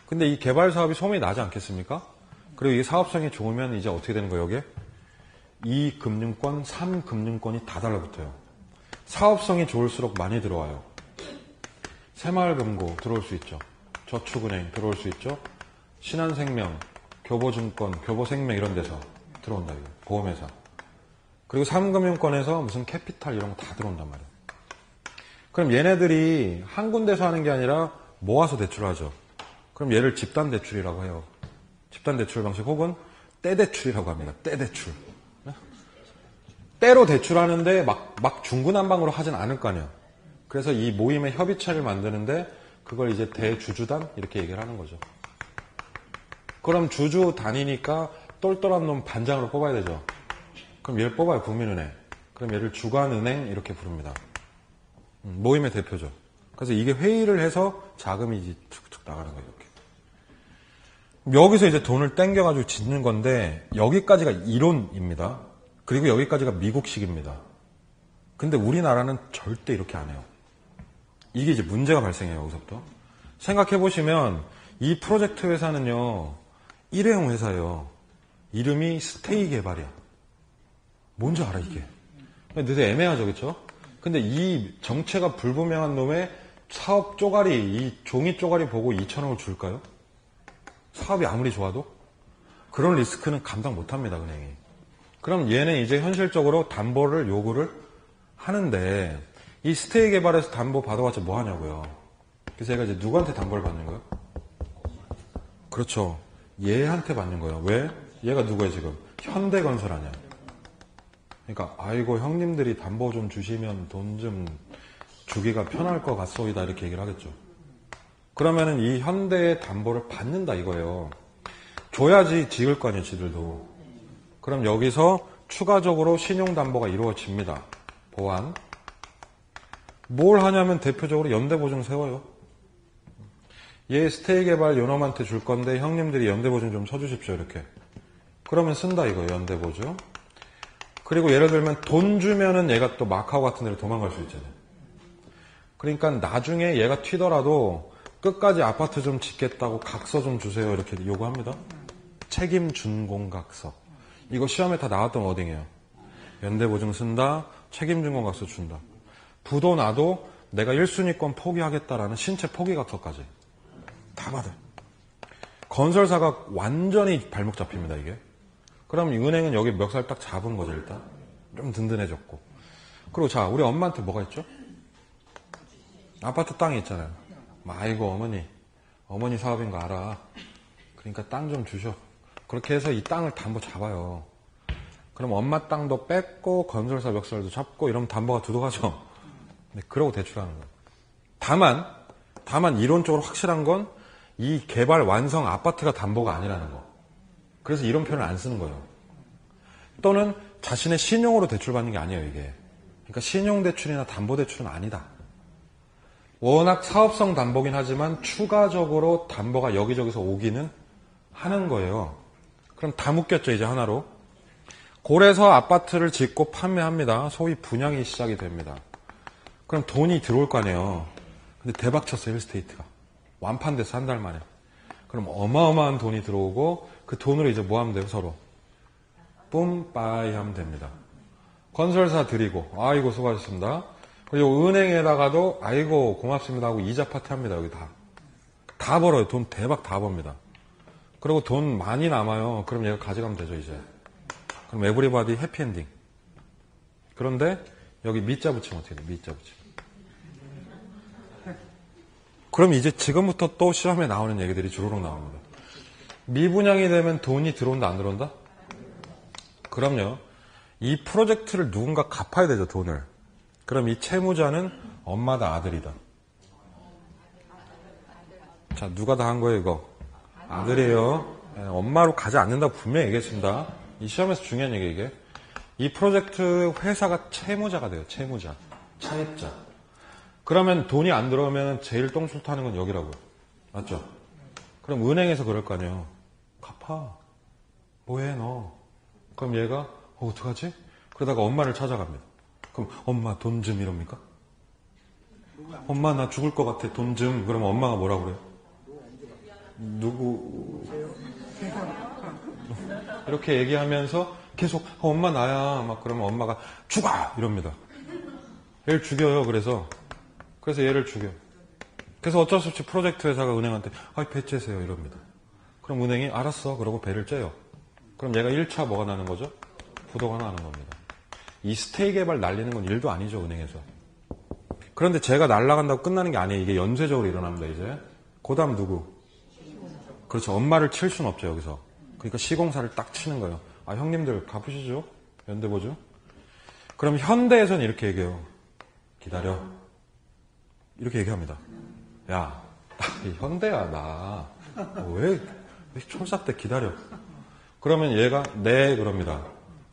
근데 이 개발 사업이 소문이 나지 않겠습니까? 그리고 이 사업성이 좋으면 이제 어떻게 되는 거예요, 여기에? 2금융권, 3금융권이 다 달라붙어요. 사업성이 좋을수록 많이 들어와요. 새마을금고 들어올 수 있죠. 저축은행 들어올 수 있죠. 신한생명, 교보증권, 교보생명 이런 데서 들어온다, 이거. 보험회사. 그리고 3금융권에서 무슨 캐피탈 이런 거 다 들어온단 말이에요. 그럼 얘네들이 한 군데서 하는 게 아니라 모아서 대출하죠. 그럼 얘를 집단대출이라고 해요. 집단대출 방식 혹은 떼대출이라고 합니다. 떼대출. 때로 대출하는데 막 중구난방으로 하진 않을 거 아니야. 그래서 이 모임의 협의체를 만드는데 그걸 이제 대주주단 이렇게 얘기를 하는 거죠. 그럼 주주 단위니까 똘똘한 놈 반장으로 뽑아야 되죠. 그럼 얘를 뽑아요, 국민은행. 그럼 얘를 주관은행 이렇게 부릅니다. 모임의 대표죠. 그래서 이게 회의를 해서 자금이 이제 툭툭 나가는 거예요, 이렇게. 여기서 이제 돈을 땡겨가지고 짓는 건데 여기까지가 이론입니다. 그리고 여기까지가 미국식입니다. 근데 우리나라는 절대 이렇게 안 해요. 이게 이제 문제가 발생해요, 여기서부터. 생각해보시면 이 프로젝트 회사는요, 일회용 회사예요. 이름이 스테이 개발이야. 뭔지 알아, 이게? 되게 애매하죠, 그쵸? 근데 이 정체가 불분명한 놈의 사업 쪼가리, 이 종이 쪼가리 보고 2천억을 줄까요? 사업이 아무리 좋아도? 그런 리스크는 감당 못 합니다, 은행이. 그럼 얘는 이제 현실적으로 담보를 요구를 하는데, 이 스테이 개발에서 담보 받아봤자 뭐 하냐고요. 그래서 얘가 이제 누구한테 담보를 받는 거예요? 그렇죠. 얘한테 받는 거예요. 왜? 얘가 누구예요, 지금? 현대건설 아니야. 그러니까, 아이고, 형님들이 담보 좀 주시면 돈 좀 주기가 편할 것 같소이다, 이렇게 얘기를 하겠죠. 그러면은 이 현대의 담보를 받는다, 이거예요. 줘야지 지을 거 아니에요, 지들도. 그럼 여기서 추가적으로 신용담보가 이루어집니다. 보완. 뭘 하냐면 대표적으로 연대보증 세워요. 얘 스테이 개발 요놈한테 줄 건데 형님들이 연대보증 좀 쳐주십시오, 이렇게. 그러면 쓴다, 이거 연대보증. 그리고 예를 들면 돈 주면은 얘가 또 마카오 같은 데로 도망갈 수 있잖아요. 그러니까 나중에 얘가 튀더라도 끝까지 아파트 좀 짓겠다고 각서 좀 주세요, 이렇게 요구합니다. 책임 준공 각서. 이거 시험에 다 나왔던 워딩이에요. 연대보증 쓴다, 책임 준공 각서 준다. 부도 나도 내가 1순위권 포기하겠다라는 신체 포기 각서까지. 다 받아요. 건설사가 완전히 발목 잡힙니다, 이게. 그럼 은행은 여기 멱살 딱 잡은 거죠, 일단. 좀 든든해졌고. 그리고 자, 우리 엄마한테 뭐가 있죠? 아파트 땅이 있잖아요. 아이고, 어머니 사업인 거 알아. 그러니까 땅 좀 주셔. 그렇게 해서 이 땅을 담보 잡아요. 그럼 엄마 땅도 뺏고 건설사 멱살도 잡고 이러면 담보가 두둑하죠. 네, 그러고 대출하는 거예요. 다만 다만 이론적으로 확실한 건 이 개발 완성 아파트가 담보가 아니라는 거. 그래서 이런 표현을 안 쓰는 거예요. 또는 자신의 신용으로 대출받는 게 아니에요, 이게. 그러니까 신용대출이나 담보대출은 아니다. 워낙 사업성 담보긴 하지만 추가적으로 담보가 여기저기서 오기는 하는 거예요. 그럼 다 묶였죠, 이제 하나로. 그래서 아파트를 짓고 판매합니다. 소위 분양이 시작이 됩니다. 그럼 돈이 들어올 거 아니에요. 근데 대박 쳤어요, 힐스테이트가. 완판돼서 한 달 만에. 그럼 어마어마한 돈이 들어오고 그 돈으로 이제 뭐 하면 돼요, 서로? 뿜빠이 하면 됩니다. 건설사 드리고, 아이고 수고하셨습니다. 그리고 은행에다가도 아이고 고맙습니다 하고 이자 파티합니다. 여기 다. 다 벌어요. 돈 대박 다 법니다. 그리고 돈 많이 남아요. 그럼 얘가 가져가면 되죠, 이제. 그럼 에브리바디 해피엔딩. 그런데 여기 미자 붙이면 어떻게 돼요? 미자 붙이면. 그럼 이제 지금부터 또 시험에 나오는 얘기들이 주로록 나옵니다. 미분양이 되면 돈이 들어온다, 안 들어온다? 그럼요. 이 프로젝트를 누군가 갚아야 되죠, 돈을. 그럼 이 채무자는 엄마다, 아들이다. 자, 누가 다 한 거예요, 이거? 아들이에요. 엄마로 가지 않는다고 분명히 얘기했습니다. 이 시험에서 중요한 얘기, 이게. 이 프로젝트 회사가 채무자가 돼요, 채무자. 차입자. 그러면 돈이 안 들어오면 제일 똥술 타는 건 여기라고요. 맞죠? 그럼 은행에서 그럴 거 아니에요. 갚아. 뭐해, 너? 그럼 얘가, 어떡하지? 그러다가 엄마를 찾아갑니다. 그럼 엄마 돈 좀 이럽니까? 엄마 나 죽을 것 같아, 돈 좀. 그러면 엄마가 뭐라 그래요? 누구? 이렇게 얘기하면서 계속 엄마 나야. 막 그러면 엄마가 죽어! 이럽니다. 얘를 죽여요. 그래서 얘를 죽여요. 그래서 어쩔 수 없이 프로젝트 회사가 은행한테 배 째세요 이럽니다. 그럼 은행이 알았어. 그러고 배를 째요. 그럼 얘가 1차 뭐가 나는 거죠? 부도가 나는 겁니다. 이 스테이 개발 날리는 건 일도 아니죠, 은행에서. 그런데 제가 날아간다고 끝나는 게 아니에요. 이게 연쇄적으로 일어납니다, 이제. 그 다음 누구? 그렇죠. 엄마를 칠 수는 없죠, 여기서. 그러니까 시공사를 딱 치는 거예요. 형님들 갚으시죠? 연대보죠? 그럼 현대에서는 이렇게 얘기해요. 기다려. 이렇게 얘기합니다. 야, 현대야, 나. 왜 촐싹 때 기다려. 그러면 얘가 네, 그럽니다.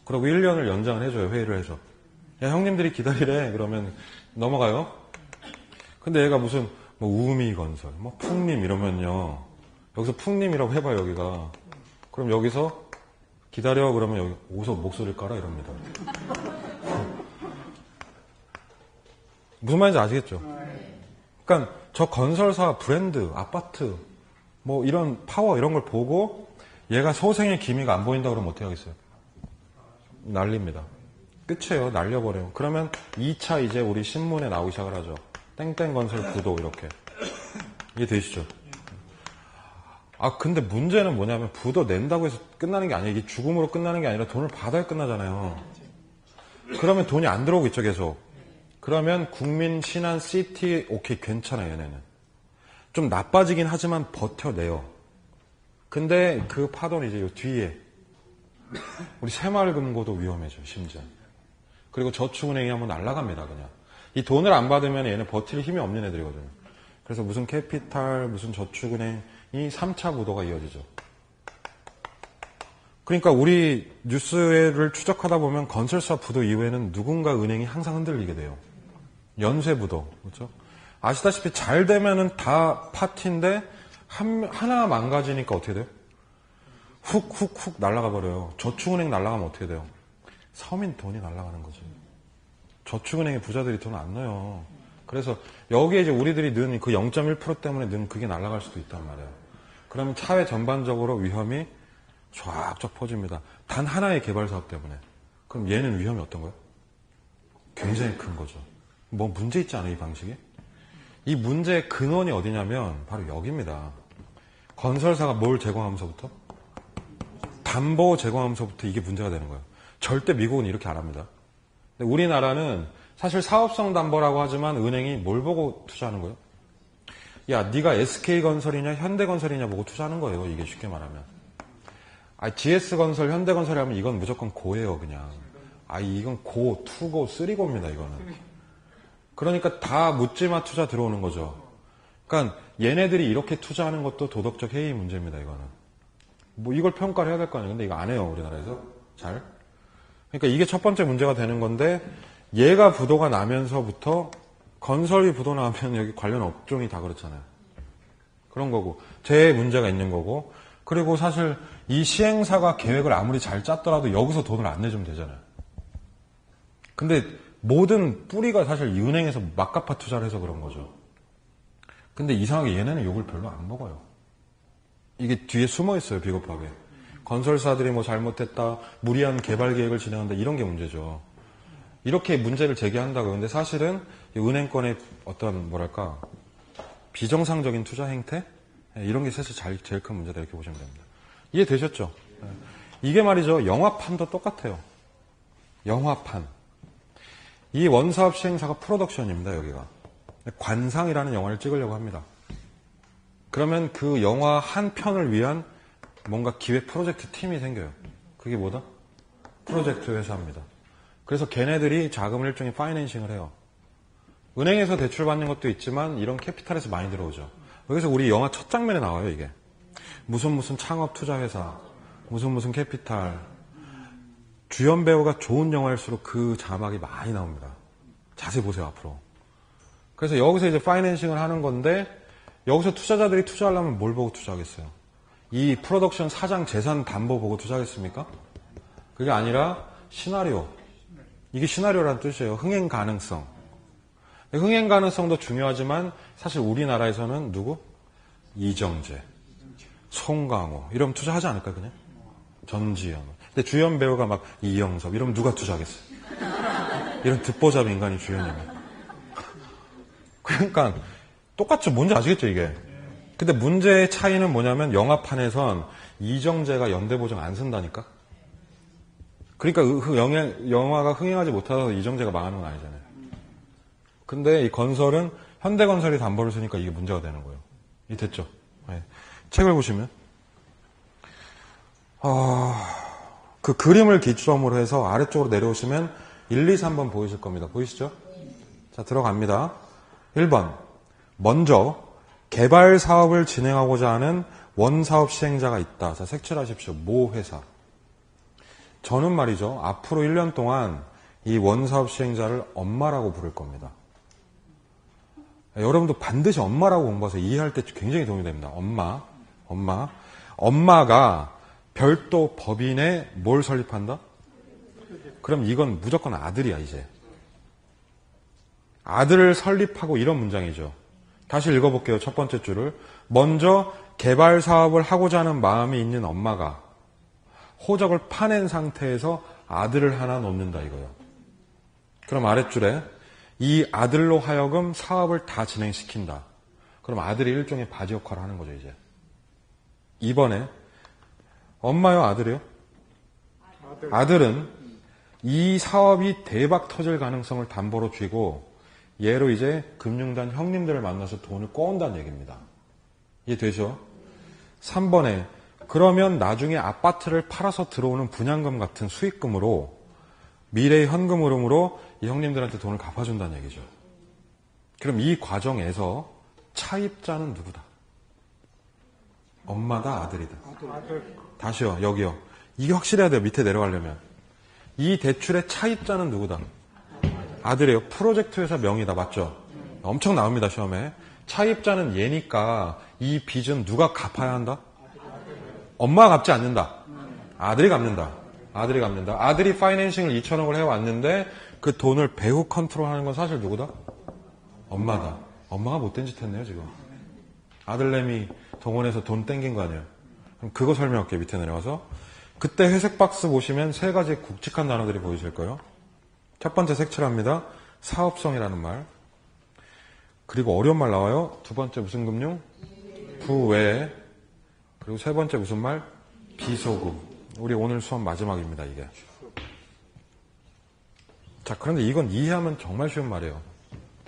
그리고 1년을 연장을 해줘요, 회의를 해서. 야, 형님들이 기다리래. 그러면 넘어가요. 근데 얘가 무슨, 우미건설, 풍림 이러면요. 여기서 풍림이라고 해봐요, 여기가. 그럼 여기서 기다려. 그러면 여기 어디서 목소리를 깔아? 이럽니다. 무슨 말인지 아시겠죠? 그러니까 저 건설사, 브랜드, 아파트, 이런 파워 이런 걸 보고 얘가 소생의 기미가 안 보인다 그러면 어떻게 하겠어요? 날립니다. 끝이에요. 날려버려요. 그러면 2차 이제 우리 신문에 나오기 시작을 하죠. 땡땡건설 부도 이렇게. 이해 되시죠? 근데 문제는 뭐냐면 부도 낸다고 해서 끝나는 게 아니에요. 이게 죽음으로 끝나는 게 아니라 돈을 받아야 끝나잖아요. 그러면 돈이 안 들어오고 있죠, 계속. 그러면 국민, 신안, 시티, 오케이, 괜찮아요, 얘네는. 좀 나빠지긴 하지만 버텨내요. 근데 그 파도는 이제 요 뒤에. 우리 새마을금고도 위험해져요, 심지어. 그리고 저축은행이 한번 날아갑니다, 그냥. 이 돈을 안 받으면 얘는 버틸 힘이 없는 애들이거든요. 그래서 무슨 캐피탈, 무슨 저축은행이 3차 부도가 이어지죠. 그러니까 우리 뉴스를 추적하다 보면 건설사 부도 이후에는 누군가 은행이 항상 흔들리게 돼요. 연쇄 부도, 그렇죠? 아시다시피 잘 되면은 다 파티인데 하나 망가지니까 어떻게 돼요? 훅 날아가 버려요. 저축은행 날아가면 어떻게 돼요? 서민 돈이 날아가는 거지. 저축은행에 부자들이 돈 안 넣어요. 그래서 여기에 이제 우리들이 는 그 0.1% 때문에 는 그게 날아갈 수도 있단 말이에요. 그러면 차회 전반적으로 위험이 쫙쫙 퍼집니다. 단 하나의 개발 사업 때문에. 그럼 얘는 위험이 어떤 거예요? 굉장히 큰 거죠. 문제 있지 않아요, 이 방식이? 이 문제의 근원이 어디냐면 바로 여기입니다. 건설사가 뭘 제공하면서부터? 담보 제공하면서부터 이게 문제가 되는 거예요. 절대 미국은 이렇게 안 합니다. 근데 우리나라는 사실 사업성 담보라고 하지만 은행이 뭘 보고 투자하는 거예요? 야, 네가 SK건설이냐 현대건설이냐 보고 투자하는 거예요. 이게 쉽게 말하면. GS건설, 현대건설이 하면 이건 무조건 고예요, 그냥. 이건 고, 투고, 쓰리고입니다, 이거는. 그러니까 다 묻지마 투자 들어오는 거죠. 그러니까 얘네들이 이렇게 투자하는 것도 도덕적 해이 문제입니다, 이거는. 뭐 이걸 평가를 해야 될 거 아니에요. 근데 이거 안 해요, 우리나라에서. 잘. 그러니까 이게 첫 번째 문제가 되는 건데, 얘가 부도가 나면서부터 건설이 부도 나면 여기 관련 업종이 다 그렇잖아요. 그런 거고, 제 문제가 있는 거고, 그리고 사실 이 시행사가 계획을 아무리 잘 짰더라도 여기서 돈을 안 내주면 되잖아요. 근데 모든 뿌리가 사실 이 은행에서 막가파 투자를 해서 그런 거죠. 근데 이상하게 얘네는 욕을 별로 안 먹어요. 이게 뒤에 숨어 있어요, 비겁하게. 건설사들이 뭐 잘못했다, 무리한 개발 계획을 진행한다, 이런 게 문제죠. 이렇게 문제를 제기한다고. 근데 사실은 은행권의 어떤, 뭐랄까, 비정상적인 투자 행태? 이런 게 사실 제일 큰 문제다, 이렇게 보시면 됩니다. 이해되셨죠? 이게 말이죠, 영화판도 똑같아요. 영화판. 이 원사업 시행사가 프로덕션입니다, 여기가. 관상이라는 영화를 찍으려고 합니다. 그러면 그 영화 한 편을 위한 뭔가 기획 프로젝트 팀이 생겨요. 그게 뭐다? 프로젝트 회사입니다. 그래서 걔네들이 자금을 일종의 파이낸싱을 해요. 은행에서 대출받는 것도 있지만 이런 캐피탈에서 많이 들어오죠. 여기서 우리 영화 첫 장면에 나와요, 이게. 무슨 창업 투자 회사, 무슨 캐피탈. 주연 배우가 좋은 영화일수록 그 자막이 많이 나옵니다. 자세히 보세요, 앞으로. 그래서 여기서 이제 파이낸싱을 하는 건데, 여기서 투자자들이 투자하려면 뭘 보고 투자하겠어요? 이 프로덕션 사장 재산 담보 보고 투자하겠습니까? 그게 아니라 시나리오. 이게 시나리오라는 뜻이에요. 흥행 가능성. 흥행 가능성도 중요하지만 사실 우리나라에서는 누구? 이정재, 송강호 이러면 투자하지 않을까요, 그냥? 전지현. 근데 주연 배우가 막 이영섭 이러면 누가 투자하겠어요? 이런 듣보잡 인간이 주연이면. 그러니까 똑같죠. 뭔지 아시겠죠, 이게? 근데 문제의 차이는 뭐냐면 영화판에선 이정재가 연대보증 안 쓴다니까? 그러니까 영화가 흥행하지 못해서 이정재가 망하는 건 아니잖아요. 근데 이 건설은 현대건설이 담보를 쓰니까 이게 문제가 되는 거예요. 이 됐죠? 네. 책을 보시면 그 그림을 기점으로 해서 아래쪽으로 내려오시면 1, 2, 3번 보이실 겁니다. 보이시죠? 자, 들어갑니다. 1번. 먼저 개발 사업을 진행하고자 하는 원사업 시행자가 있다. 자, 색칠하십시오. 모 회사. 저는 말이죠. 앞으로 1년 동안 이 원사업 시행자를 엄마라고 부를 겁니다. 여러분도 반드시 엄마라고 공부해서 이해할 때 굉장히 도움이 됩니다. 엄마. 엄마가 별도 법인에 뭘 설립한다? 그럼 이건 무조건 아들이야, 이제. 아들을 설립하고 이런 문장이죠. 다시 읽어볼게요. 첫 번째 줄을. 먼저 개발 사업을 하고자 하는 마음이 있는 엄마가 호적을 파낸 상태에서 아들을 하나 놓는다, 이거요. 그럼 아랫줄에 이 아들로 하여금 사업을 다 진행시킨다. 그럼 아들이 일종의 바지 역할을 하는 거죠, 이제. 2번에 엄마요, 아들이요? 아들은 이 사업이 대박 터질 가능성을 담보로 쥐고 얘로 이제 금융단 형님들을 만나서 돈을 꼬은다는 얘기입니다. 이해되죠? 3번에 그러면 나중에 아파트를 팔아서 들어오는 분양금 같은 수익금으로 미래의 현금 흐름으로 이 형님들한테 돈을 갚아준다는 얘기죠. 그럼 이 과정에서 차입자는 누구다? 엄마다, 아들이다? 다시요, 여기요. 이게 확실해야 돼요, 밑에 내려가려면. 이 대출의 차입자는 누구다? 아들이에요. 프로젝트 회사 명의다, 맞죠? 엄청 나옵니다, 시험에. 차입자는 얘니까 이 빚은 누가 갚아야 한다? 엄마가 갚지 않는다. 아들이 갚는다. 아들이 파이낸싱을 2천억을 해왔는데 그 돈을 배후 컨트롤하는 건 사실 누구다? 엄마다. 엄마가 못된 짓 했네요, 지금. 아들내미 동원해서 돈 땡긴 거 아니에요. 그럼 그거 설명할게요, 밑에 내려와서. 그때 회색 박스 보시면 세 가지 굵직한 단어들이 보이실 거예요. 첫 번째 색칠합니다. 사업성이라는 말. 그리고 어려운 말 나와요. 두 번째 무슨 금융? 부외. 그리고 세 번째 무슨 말? 비소금. 우리 오늘 수업 마지막입니다, 이게. 자, 그런데 이건 이해하면 정말 쉬운 말이에요.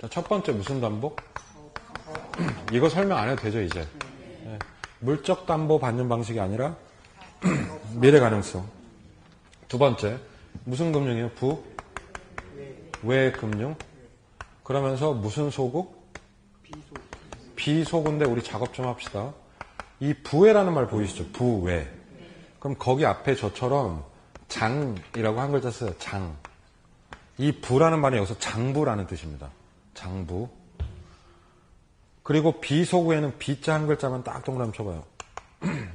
자, 첫 번째 무슨 담보? 이거 설명 안 해도 되죠, 이제. 네. 물적 담보 받는 방식이 아니라 미래 가능성. 두 번째 무슨 금융이에요? 외 금융. 그러면서 무슨 소국? 비소구인데 우리 작업 좀 합시다. 이 부회라는 말 보이시죠? 부회. 그럼 거기 앞에 저처럼 장이라고 한 글자 써요. 장. 이 부라는 말이 여기서 장부라는 뜻입니다. 장부. 그리고 비소구에는 비자 한 글자만 딱 동그라미 쳐봐요.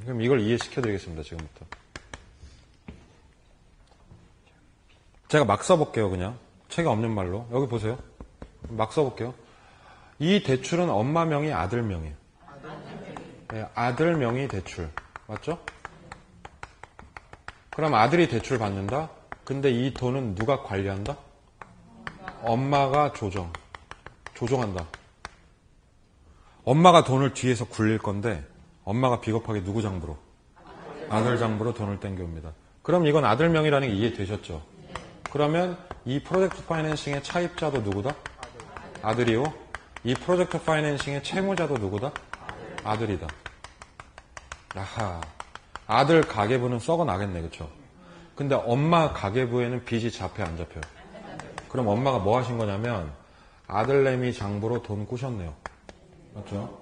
그럼 이걸 이해시켜 드리겠습니다. 지금부터. 제가 막 써볼게요. 그냥. 책에 없는 말로. 여기 보세요. 막 써볼게요. 이 대출은 엄마 명의 아들 명이에요. 네, 아들 명의 대출. 맞죠? 그럼 아들이 대출 받는다? 근데 이 돈은 누가 관리한다? 엄마가 조정한다. 엄마가 돈을 뒤에서 굴릴 건데 엄마가 비겁하게 누구 장부로? 아들 장부로 돈을 땡겨옵니다. 그럼 이건 아들 명의라는 게 이해되셨죠? 그러면 이 프로젝트 파이낸싱의 차입자도 누구다? 아들이요. 이 프로젝트 파이낸싱의 채무자도 누구다? 아들이다. 아하. 아들 가계부는 썩어 나겠네, 그쵸? 근데 엄마 가계부에는 빚이 잡혀 안 잡혀요? 그럼 엄마가 뭐 하신 거냐면 아들내미 장부로 돈 꾸셨네요. 맞죠?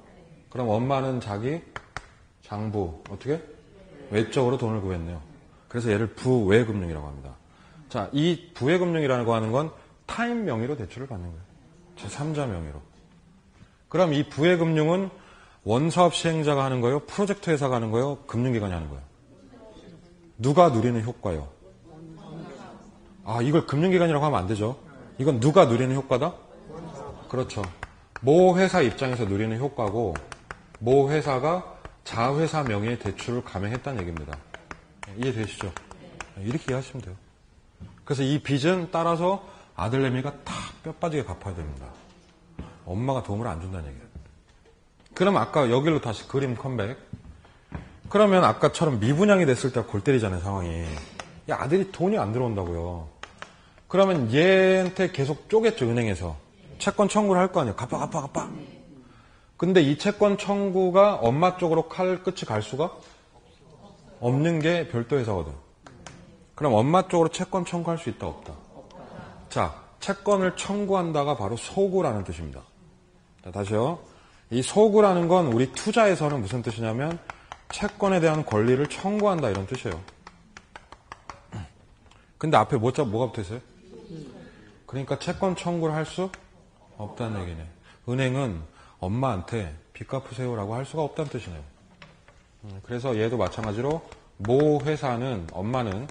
그럼 엄마는 자기 장부 어떻게? 외적으로 돈을 구했네요. 그래서 얘를 부외금융이라고 합니다. 자, 이 부외금융이라는 거 하는 건 타인 명의로 대출을 받는 거예요. 제3자 명의로. 그럼 이 부외금융은 원사업 시행자가 하는 거예요? 프로젝트 회사가 하는 거예요? 금융기관이 하는 거예요? 누가 누리는 효과요? 아, 이걸 금융기관이라고 하면 안 되죠. 이건 누가 누리는 효과다? 그렇죠. 모 회사 입장에서 누리는 효과고 모 회사가 자회사 명의의 대출을 감행했다는 얘기입니다. 이해되시죠? 이렇게 이해하시면 돼요. 그래서 이 빚은 따라서 아들내미가 다 뼈 빠지게 갚아야 됩니다. 엄마가 도움을 안 준다는 얘기예요. 그럼 아까 여기로 다시 그림 컴백. 그러면 아까처럼 미분양이 됐을 때 골 때리잖아요, 상황이. 야, 아들이 돈이 안 들어온다고요. 그러면 얘한테 계속 쪼겠죠, 은행에서. 채권 청구를 할 거 아니에요. 갚아. 근데 이 채권 청구가 엄마 쪽으로 끝이 갈 수가 없는 게 별도 회사거든. 그럼 엄마 쪽으로 채권 청구할 수 있다, 없다? 자, 채권을 청구한다가 바로 소구라는 뜻입니다. 자, 다시요. 이 소구라는 건 우리 투자에서는 무슨 뜻이냐면 채권에 대한 권리를 청구한다 이런 뜻이에요. 근데 앞에 뭐가 붙어 있어요? 그러니까 채권 청구를 할 수 없다는 얘기네. 은행은 엄마한테 빚 갚으세요라고 할 수가 없다는 뜻이네요. 그래서 얘도 마찬가지로 모 회사는 엄마는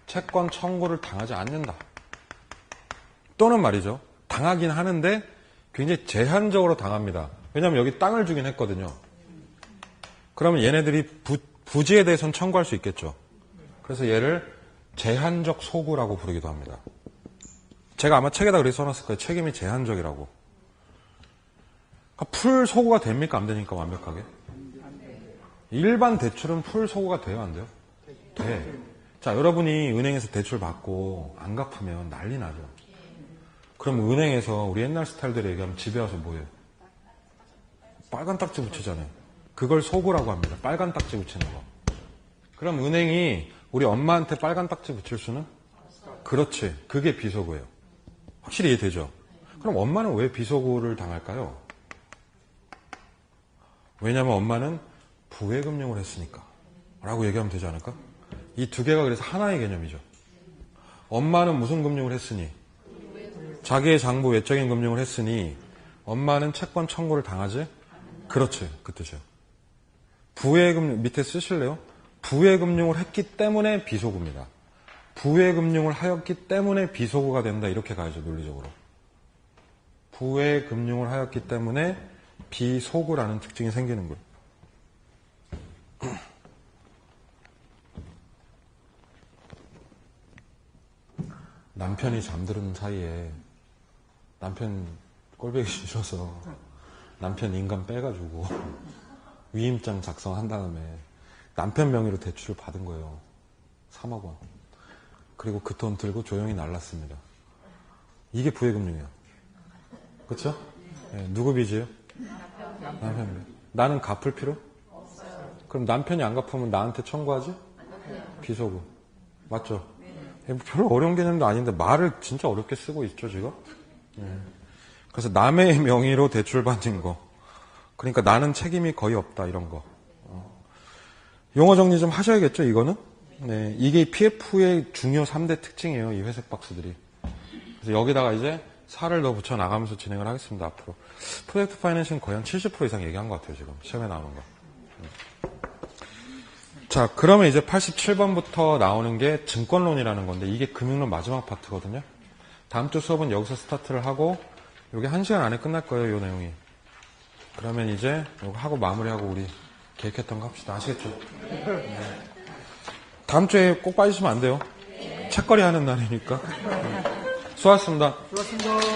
채권 청구를 당하지 않는다. 또는 말이죠. 당하긴 하는데 굉장히 제한적으로 당합니다. 왜냐하면 여기 땅을 주긴 했거든요. 그러면 얘네들이 부지에 대해서는 청구할 수 있겠죠. 그래서 얘를 제한적 소구라고 부르기도 합니다. 제가 아마 책에다 그렇게 써놨을 거예요. 책임이 제한적이라고. 그러니까 풀 소구가 됩니까? 안 되니까 완벽하게? 일반 대출은 풀 소구가 돼요? 안 돼요? 돼. 자, 여러분이 은행에서 대출 받고 안 갚으면 난리 나죠. 그럼 은행에서 우리 옛날 스타일대로 얘기하면 집에 와서 뭐 해요? 빨간 딱지 붙이잖아요. 그걸 소구라고 합니다. 빨간 딱지 붙이는 거. 그럼 은행이 우리 엄마한테 빨간 딱지 붙일 수는? 그렇지. 그게 비소구예요. 확실히 이해되죠? 그럼 엄마는 왜 비소구를 당할까요? 왜냐하면 엄마는 부외금융을 했으니까 라고 얘기하면 되지 않을까? 이 두 개가 그래서 하나의 개념이죠. 엄마는 무슨 금융을 했으니? 자기의 장부 외적인 금융을 했으니 엄마는 채권 청구를 당하지? 그렇지. 그 뜻이에요. 부외금융 밑에 쓰실래요? 부외금융을 했기 때문에 비소구입니다. 부외금융을 하였기 때문에 비소구가 된다. 이렇게 가야죠. 논리적으로. 부외금융을 하였기 때문에 비소구라는 특징이 생기는 거예요. 남편이 잠드는 사이에 남편 꼴보기 싫어서 남편 인감 빼가지고 위임장 작성한 다음에 남편 명의로 대출을 받은 거예요. 3억 원. 그리고 그 돈 들고 조용히 날랐습니다. 이게 부외금융이에요. 그렇죠? 네, 누구 빚이에요? 남편 빚. 나는 갚을 필요? 그럼 남편이 안 갚으면 나한테 청구하지? 비소구. 맞죠? 별로 어려운 개념도 아닌데 말을 진짜 어렵게 쓰고 있죠, 지금? 네. 그래서 남의 명의로 대출 받는 거. 그러니까 나는 책임이 거의 없다, 이런 거. 용어 정리 좀 하셔야겠죠, 이거는? 네, 이게 PF의 중요 3대 특징이에요, 이 회색 박스들이. 그래서 여기다가 이제 살을 더 붙여 나가면서 진행을 하겠습니다, 앞으로. 프로젝트 파이낸싱 거의 한 70% 이상 얘기한 것 같아요, 지금. 시험에 나오는 거. 자, 그러면 이제 87번부터 나오는 게 증권론이라는 건데, 이게 금융론 마지막 파트거든요. 다음 주 수업은 여기서 스타트를 하고, 이게 1시간 안에 끝날 거예요, 이 내용이. 그러면 이제 이거 하고 마무리하고 우리 계획했던 거 합시다. 아시겠죠? 네. 다음 주에 꼭 빠지시면 안 돼요. 책거리 하는 날이니까. 수고하셨습니다. 수고하셨습니다.